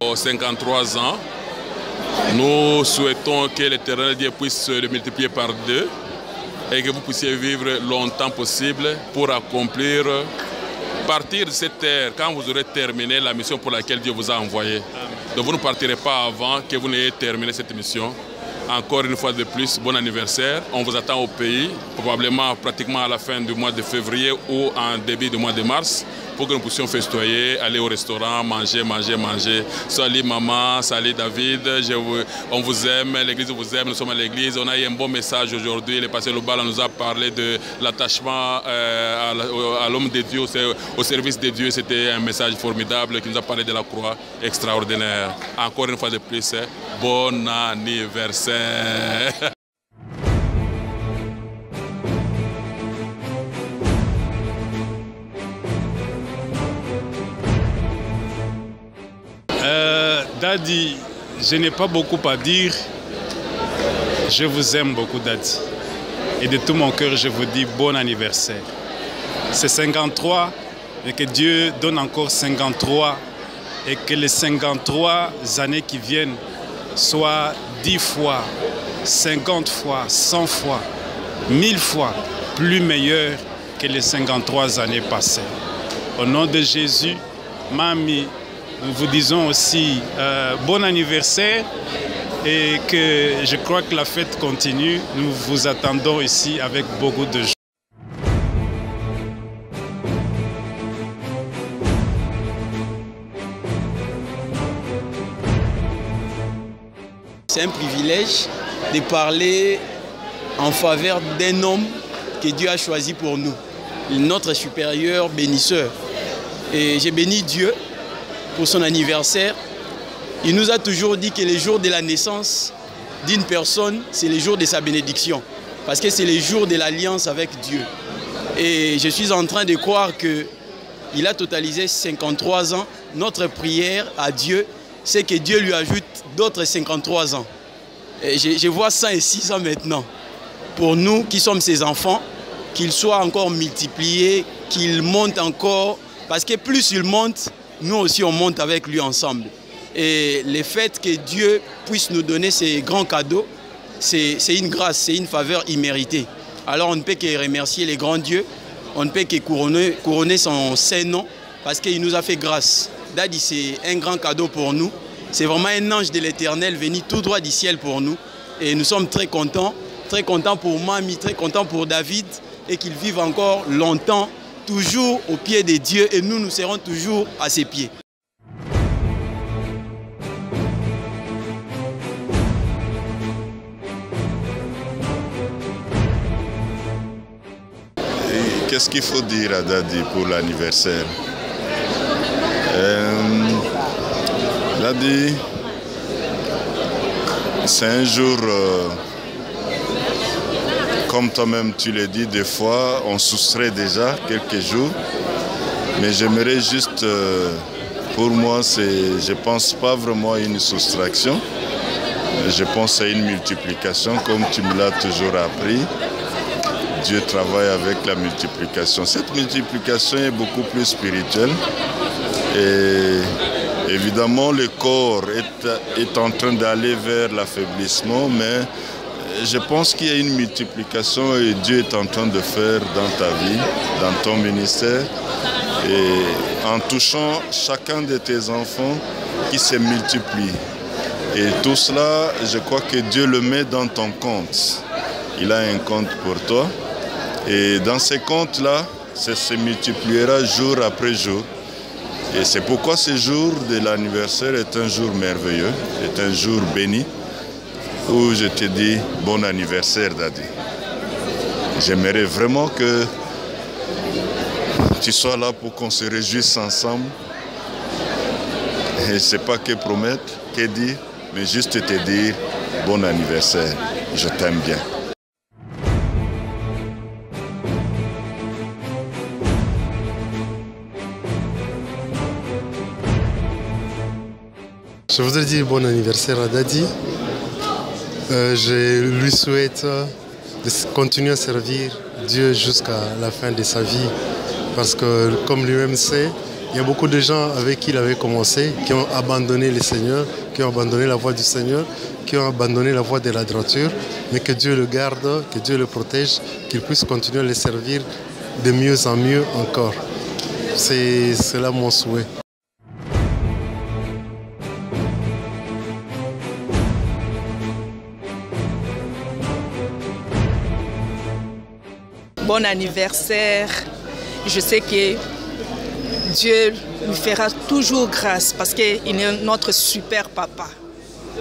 vos 53 ans. Nous souhaitons que l'Éternel Dieu puisse le multiplier par 2 et que vous puissiez vivre longtemps possible pour accomplir, partir de cette terre quand vous aurez terminé la mission pour laquelle Dieu vous a envoyé. Amen. Donc vous ne partirez pas avant que vous n'ayez terminé cette mission. Encore une fois de plus, bon anniversaire. On vous attend au pays, probablement pratiquement à la fin du mois de février ou en début du mois de mars, pour que nous puissions festoyer, aller au restaurant, manger. Salut maman, salut David, on vous aime, l'église vous aime, nous sommes à l'église. On a eu un bon message aujourd'hui. Le pasteur Lobala nous a parlé de l'attachement à l'homme de Dieu, au service de Dieu. C'était un message formidable qui nous a parlé de la croix extraordinaire. Encore une fois de plus, bon anniversaire. Daddy, je n'ai pas beaucoup à dire. Je vous aime beaucoup, Daddy. Et de tout mon cœur, je vous dis bon anniversaire. C'est 53 et que Dieu donne encore 53 et que les 53 années qui viennent soient 10 fois, 50 fois, 100 fois, 1000 fois plus meilleures que les 53 années passées. Au nom de Jésus, Mamie, nous vous disons aussi bon anniversaire et que je crois que la fête continue. Nous vous attendons ici avec beaucoup de joie. C'est un privilège de parler en faveur d'un homme que Dieu a choisi pour nous, notre supérieur bénisseur. Et j'ai béni Dieu pour son anniversaire. Il nous a toujours dit que le jour de la naissance d'une personne, c'est le jour de sa bénédiction. Parce que c'est le jour de l'alliance avec Dieu. Et je suis en train de croire qu'il a totalisé 53 ans. Notre prière à Dieu, c'est que Dieu lui ajoute d'autres 53 ans. Et je vois 106 ans maintenant. Pour nous qui sommes ses enfants, qu'il soit encore multiplié, qu'il monte encore. Parce que plus il monte, nous aussi on monte avec lui ensemble. Et le fait que Dieu puisse nous donner ces grands cadeaux, c'est une grâce, c'est une faveur imméritée. Alors on ne peut que remercier les grands dieux, on ne peut que couronner son saint nom, parce qu'il nous a fait grâce. Daddy, c'est un grand cadeau pour nous. C'est vraiment un ange de l'Éternel venu tout droit du ciel pour nous. Et nous sommes très contents pour Mamie, très contents pour David, et qu'il vive encore longtemps, toujours au pied de Dieu, et nous serons toujours à ses pieds. Qu'est-ce qu'il faut dire à Daddy pour l'anniversaire? Daddy, c'est un jour, comme toi-même tu l'as dit, des fois on soustrait déjà quelques jours, mais j'aimerais juste, pour moi, je ne pense pas vraiment à une soustraction, je pense à une multiplication, comme tu me l'as toujours appris. Dieu travaille avec la multiplication. Cette multiplication est beaucoup plus spirituelle. Et évidemment, le corps est en train d'aller vers l'affaiblissement, mais je pense qu'il y a une multiplication et Dieu est en train de faire dans ta vie, dans ton ministère, et en touchant chacun de tes enfants qui se multiplient. Et tout cela, je crois que Dieu le met dans ton compte. Il a un compte pour toi. Et dans ces comptes-là, ça se multipliera jour après jour. Et c'est pourquoi ce jour de l'anniversaire est un jour merveilleux, est un jour béni, où je te dis bon anniversaire, Daddy. J'aimerais vraiment que tu sois là pour qu'on se réjouisse ensemble. Et je ne sais pas que promettre, que dire, mais juste te dire bon anniversaire. Je t'aime bien. Je voudrais dire bon anniversaire à Daddy. Je lui souhaite de continuer à servir Dieu jusqu'à la fin de sa vie. Parce que, comme lui-même sait, il Il y a beaucoup de gens avec qui il avait commencé, qui ont abandonné le Seigneur, qui ont abandonné la voie du Seigneur, qui ont abandonné la voie de la droiture, mais que Dieu le garde, que Dieu le protège, qu'il puisse continuer à le servir de mieux en mieux encore. C'est là mon souhait. Bon anniversaire. Je sais que Dieu lui fera toujours grâce parce qu'il est notre super papa.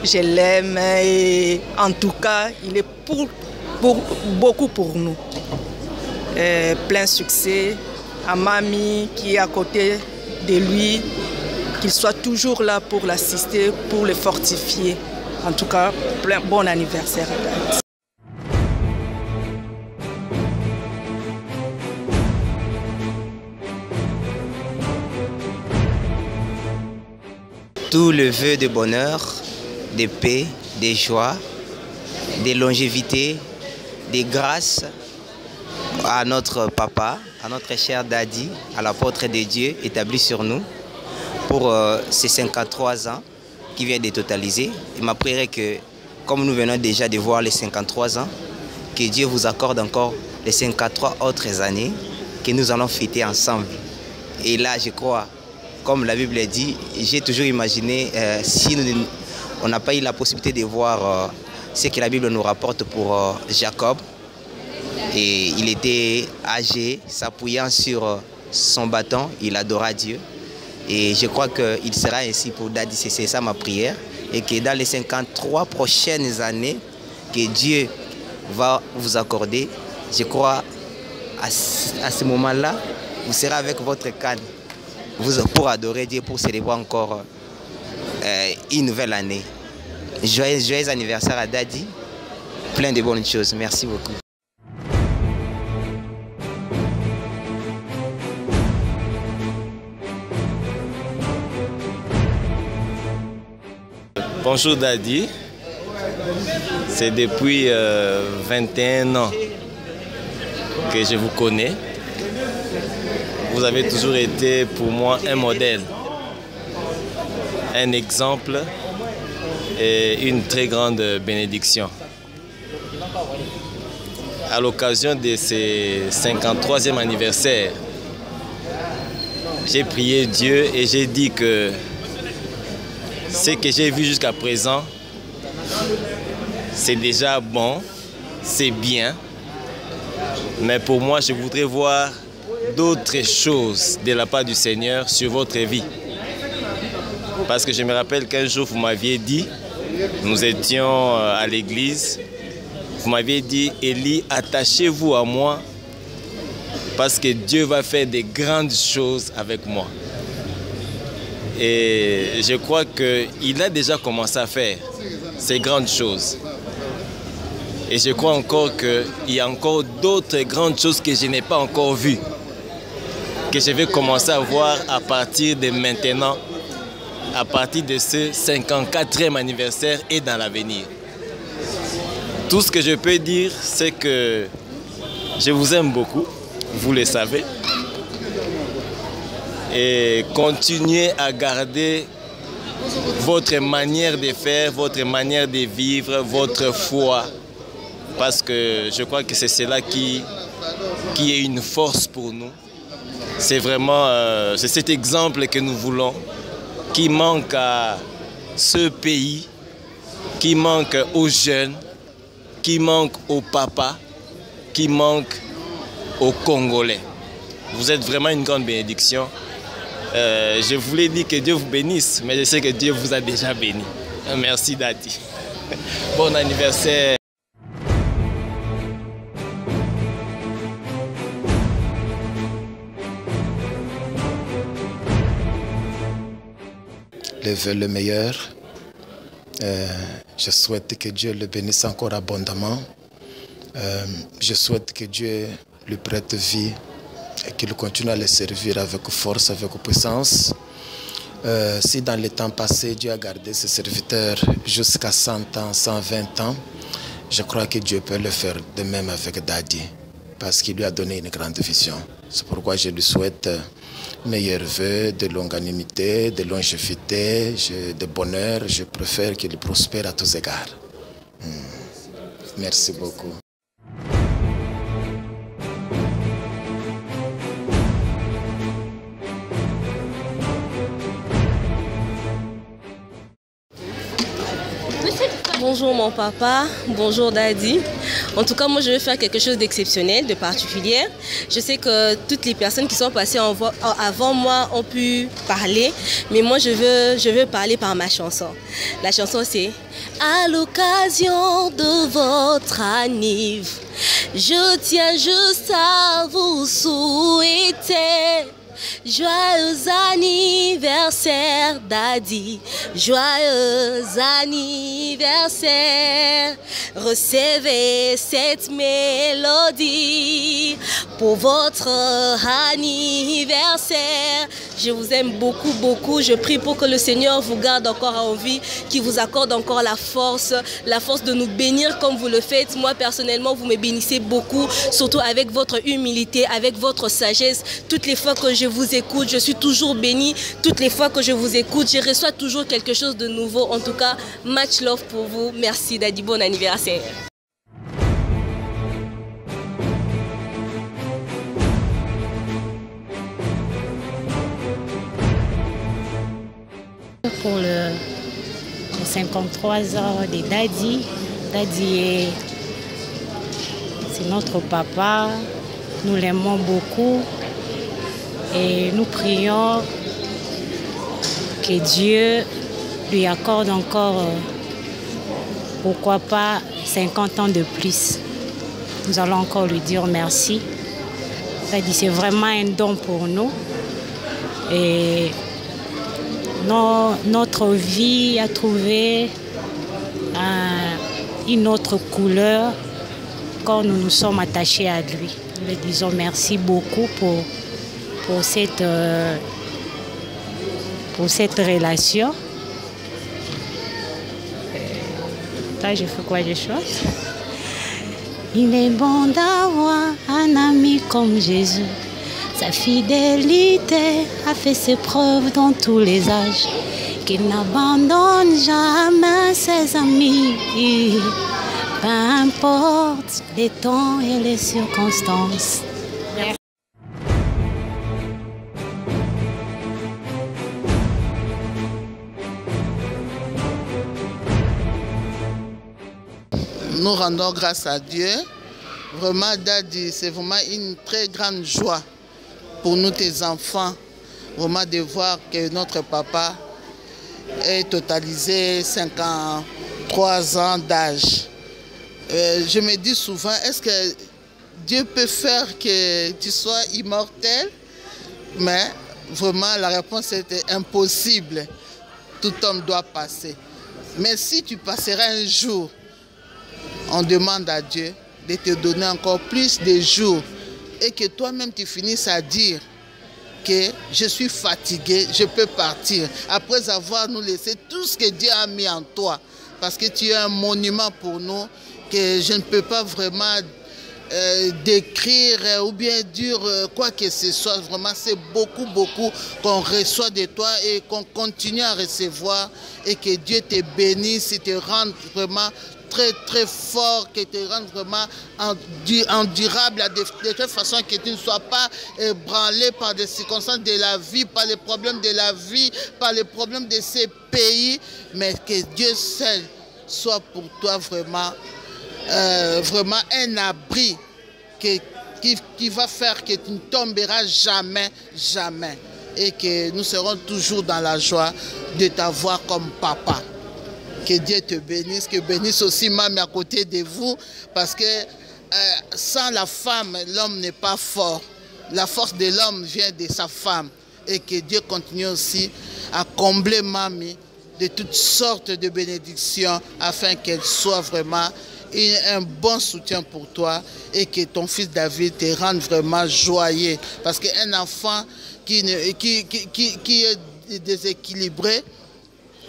Je l'aime et en tout cas, il est beaucoup pour nous. Plein succès à mamie qui est à côté de lui, qu'il soit toujours là pour l'assister, pour le fortifier. En tout cas, bon anniversaire à Daddy. Tous les vœux de bonheur, de paix, de joie, de longévité, de grâce à notre papa, à notre cher Daddy, à l'apôtre de Dieu établi sur nous pour ces 53 ans qui vient de totaliser. Et ma prière est que, comme nous venons déjà de voir les 53 ans, que Dieu vous accorde encore les 53 autres années que nous allons fêter ensemble. Et là, je crois, comme la Bible dit, j'ai toujours imaginé, si on n'a pas eu la possibilité de voir ce que la Bible nous rapporte pour Jacob, et il était âgé, s'appuyant sur son bâton, il adora Dieu. Et je crois qu'il sera ainsi pour Daddy, c'est ça ma prière. Et que dans les 53 prochaines années que Dieu va vous accorder, je crois à ce moment-là, vous serez avec votre canne pour adorer Dieu, pour célébrer encore une nouvelle année. Joyeux anniversaire à Daddy, plein de bonnes choses. Merci beaucoup. Bonjour Daddy, c'est depuis 21 ans que je vous connais. Vous avez toujours été pour moi un modèle, un exemple et une très grande bénédiction. À l'occasion de ce 53e anniversaire, j'ai prié Dieu et j'ai dit que ce que j'ai vu jusqu'à présent, c'est déjà bon, c'est bien. Mais pour moi, je voudrais voir d'autres choses de la part du Seigneur sur votre vie. Parce que je me rappelle qu'un jour, vous m'aviez dit, nous étions à l'église, vous m'aviez dit, Élie, attachez-vous à moi parce que Dieu va faire de grandes choses avec moi. Et je crois qu'il a déjà commencé à faire ces grandes choses. Et je crois encore qu'il y a encore d'autres grandes choses que je n'ai pas encore vues, que je vais commencer à voir à partir de maintenant, à partir de ce 54e anniversaire et dans l'avenir. Tout ce que je peux dire, c'est que je vous aime beaucoup, vous le savez. Et continuez à garder votre manière de faire, votre manière de vivre, votre foi. Parce que je crois que c'est cela qui est une force pour nous. C'est vraiment c'est cet exemple que nous voulons, qui manque à ce pays, qui manque aux jeunes, qui manque aux papas, qui manque aux Congolais. Vous êtes vraiment une grande bénédiction. Je voulais dire que Dieu vous bénisse, mais je sais que Dieu vous a déjà béni. Merci Daddy. Bon anniversaire. Les vœux le meilleur. Je souhaite que Dieu le bénisse encore abondamment. Je souhaite que Dieu lui prête vie et qu'il continue à le servir avec force, avec puissance. Si dans les temps passés, Dieu a gardé ses serviteurs jusqu'à 100 ans, 120 ans, je crois que Dieu peut le faire de même avec Daddy. parce qu'il lui a donné une grande vision. C'est pourquoi je lui souhaite meilleurs vœux de longanimité, de longévité, de bonheur. Je préfère qu'il prospère à tous égards. Merci beaucoup. Bonjour mon papa, bonjour Daddy. En tout cas, moi je vais faire quelque chose d'exceptionnel, de particulier. Je sais que toutes les personnes qui sont passées avant moi ont pu parler, mais moi je veux parler par ma chanson. La chanson c'est « À l'occasion de votre anniv, je tiens juste à vous souhaiter joyeux anniversaire Daddy, joyeux anniversaire. Recevez cette mélodie pour votre anniversaire. Je vous aime beaucoup, beaucoup. Je prie pour que le Seigneur vous garde encore en vie, qu'il vous accorde encore la force de nous bénir comme vous le faites. Moi, personnellement, vous me bénissez beaucoup, surtout avec votre humilité, avec votre sagesse. Toutes les fois que je vous écoute, je suis toujours bénie. Toutes les fois que je vous écoute, je reçois toujours quelque chose de nouveau. En tout cas, much love pour vous. Merci Daddy, bon anniversaire. Pour les 53 ans de Daddy. Daddy c'est notre papa, nous l'aimons beaucoup et nous prions que Dieu lui accorde encore, pourquoi pas, 50 ans de plus. Nous allons encore lui dire merci. Daddy, c'est vraiment un don pour nous. Et notre vie a trouvé une autre couleur quand nous nous sommes attachés à lui. Nous lui disons merci beaucoup pour cette relation. Là, je fais quoi de chouette? Il est bon d'avoir un ami comme Jésus. Sa fidélité a fait ses preuves dans tous les âges, qu'il n'abandonne jamais ses amis, peu importe les temps et les circonstances. Nous rendons grâce à Dieu. Vraiment, Daddy, c'est vraiment une très grande joie pour nous, tes enfants, vraiment de voir que notre papa est totalisé 53 ans d'âge. Je me dis souvent, est-ce que Dieu peut faire que tu sois immortel? Mais vraiment, la réponse était impossible. Tout homme doit passer. Mais si tu passeras un jour, on demande à Dieu de te donner encore plus de jours et que toi-même tu finisses à dire que je suis fatigué, je peux partir. Après avoir nous laissé tout ce que Dieu a mis en toi. Parce que tu es un monument pour nous que je ne peux pas vraiment décrire ou bien dire quoi que ce soit. Vraiment, c'est beaucoup, beaucoup qu'on reçoit de toi et qu'on continue à recevoir. Et que Dieu te bénisse et te rende vraiment très très fort, que te rende vraiment endurable de telle façon que tu ne sois pas ébranlé par des circonstances de la vie, par les problèmes de la vie, par les problèmes de ces pays, mais que Dieu seul soit pour toi vraiment, vraiment un abri qui va faire que tu ne tomberas jamais, jamais, et que nous serons toujours dans la joie de t'avoir comme papa. Que Dieu te bénisse, que bénisse aussi Mami à côté de vous, parce que sans la femme, l'homme n'est pas fort. La force de l'homme vient de sa femme. Et que Dieu continue aussi à combler Mami de toutes sortes de bénédictions afin qu'elle soit vraiment un bon soutien pour toi et que ton fils David te rende vraiment joyeux. Parce qu'un enfant qui est déséquilibré,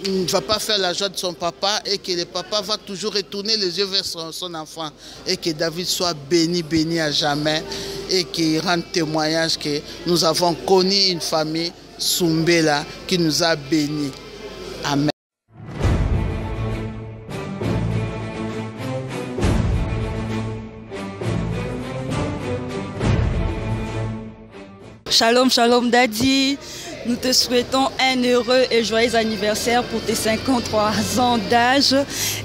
ne va pas faire la joie de son papa et que le papa va toujours retourner les yeux vers son enfant et que David soit béni, béni à jamais et qu'il rende témoignage que nous avons connu une famille Soumbela qui nous a bénis. Amen. Shalom, shalom Daddy. Nous te souhaitons un heureux et joyeux anniversaire pour tes 53 ans d'âge.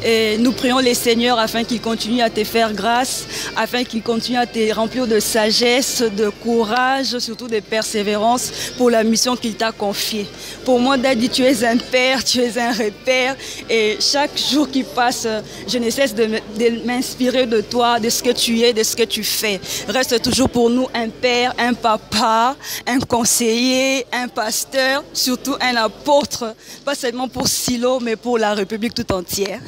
Et nous prions les Seigneurs afin qu'ils continuent à te faire grâce, afin qu'ils continuent à te remplir de sagesse, de courage, surtout de persévérance pour la mission qu'il t'a confiée. Pour moi, Daddy, tu es un père, tu es un repère. Et chaque jour qui passe, je ne cesse de m'inspirer de toi, de ce que tu es, de ce que tu fais. Reste toujours pour nous un père, un papa, un conseiller, un pasteur, surtout un apôtre, pas seulement pour Silo, mais pour la République tout entière.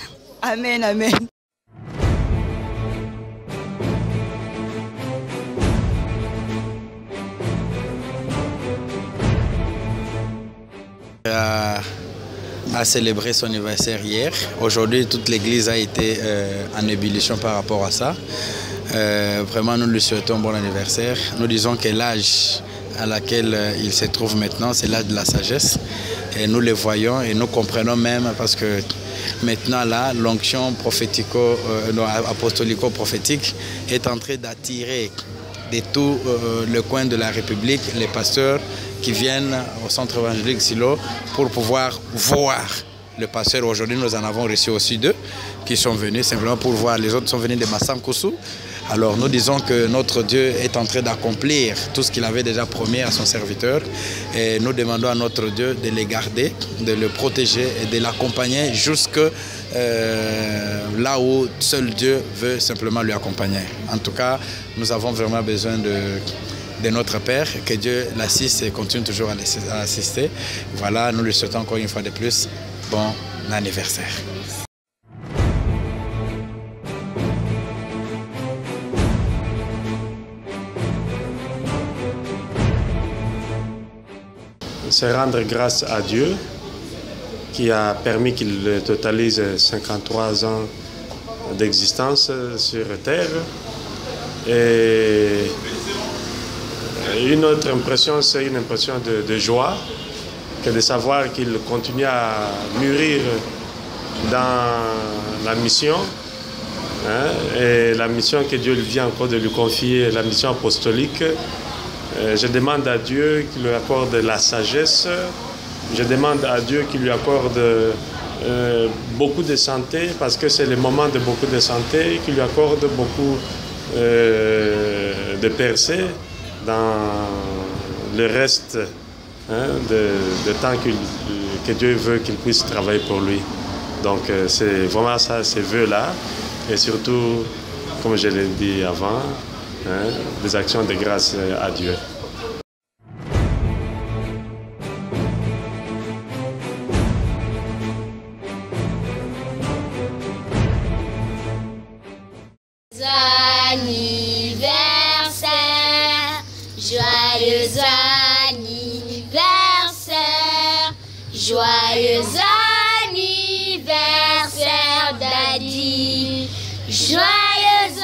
Amen, amen. A célébré son anniversaire hier. Aujourd'hui, toute l'église a été en ébullition par rapport à ça. Vraiment, nous lui souhaitons bon anniversaire. Nous disons que l'âge à laquelle il se trouve maintenant, c'est l'âge de la sagesse. Et nous le voyons et nous comprenons même parce que maintenant là, l'onction apostolico-prophétique est en train d'attirer de tout le coin de la République les pasteurs qui viennent au centre évangélique Silo pour pouvoir voir le pasteur. Aujourd'hui, nous en avons reçu aussi deux qui sont venus simplement pour voir. Les autres sont venus de Massankousou. Alors nous disons que notre Dieu est en train d'accomplir tout ce qu'il avait déjà promis à son serviteur. Et nous demandons à notre Dieu de les garder, de le protéger et de l'accompagner jusque là où seul Dieu veut simplement lui accompagner. En tout cas, nous avons vraiment besoin de notre Père, que Dieu l'assiste et continue toujours à l'assister. Voilà, nous lui souhaitons encore une fois de plus bon anniversaire. C'est rendre grâce à Dieu qui a permis qu'il totalise 53 ans d'existence sur Terre. Et une autre impression, c'est une impression de joie, que de savoir qu'il continue à mûrir dans la mission, et la mission que Dieu vient encore de lui confier, la mission apostolique. Je demande à Dieu qu'il lui accorde la sagesse. Je demande à Dieu qu'il lui accorde beaucoup de santé, parce que c'est le moment de beaucoup de santé, qu'il lui accorde beaucoup de percées dans le reste de temps que Dieu veut qu'il puisse travailler pour lui. Donc c'est vraiment ça, ces vœux-là. Et surtout, comme je l'ai dit avant, des actions de grâce à Dieu. Anniversaire, joyeux anniversaire, joyeux anniversaire Daddy, joyeux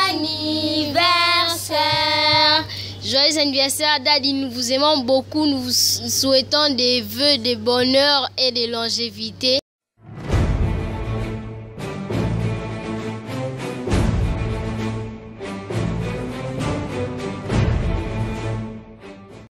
anniversaire. Joyeux anniversaire Daddy, nous vous aimons beaucoup, nous vous souhaitons des vœux de bonheur et de longévité.